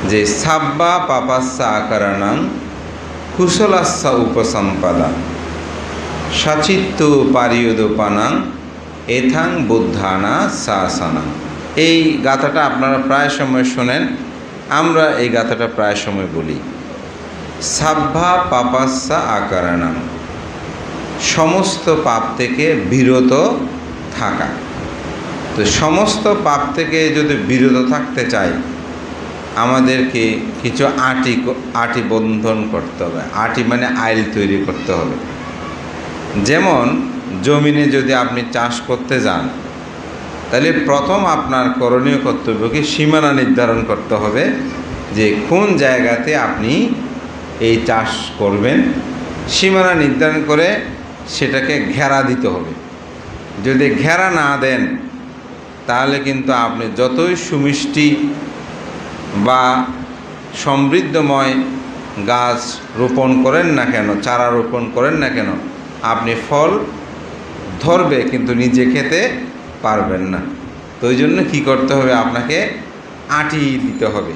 যে সাব্বা পাপাস্সা আকারানাং কুশলাস্সা উপসম্পাদা সচিত্তু পারিয়োদপানাং এথাং বুদ্ধানা সাসানাং। এই গাথাটা আপনারা প্রায় সময় শোনেন, আমরা এই গাথাটা প্রায় সময় বলি। সাব্বা পাপাস্সা আকারানাং, সমস্ত পাপ থেকে বিরত থাকা। তো সমস্ত পাপ থেকে যদি বিরত থাকতে চাই, আমাদেরকে কিছু আটি বন্ধন করতে হবে। আটি মানে আইল তৈরি করতে হবে। যেমন জমিনে যদি আপনি চাষ করতে যান, তাহলে প্রথম আপনার করণীয় কর্তব্যকে সীমানা নির্ধারণ করতে হবে যে কোন জায়গাতে আপনি এই চাষ করবেন। সীমানা নির্ধারণ করে সেটাকে ঘেরা দিতে হবে। যদি ঘেরা না দেন, তাহলে কিন্তু আপনি যতই সুমিষ্টি বা সমৃদ্ধময় গাছ রোপণ করেন না কেন, চারা রোপণ করেন না কেন, আপনি ফল ধরবে কিন্তু নিজে খেতে পারবেন না। তো ওই জন্য কী করতে হবে, আপনাকে আটি দিতে হবে।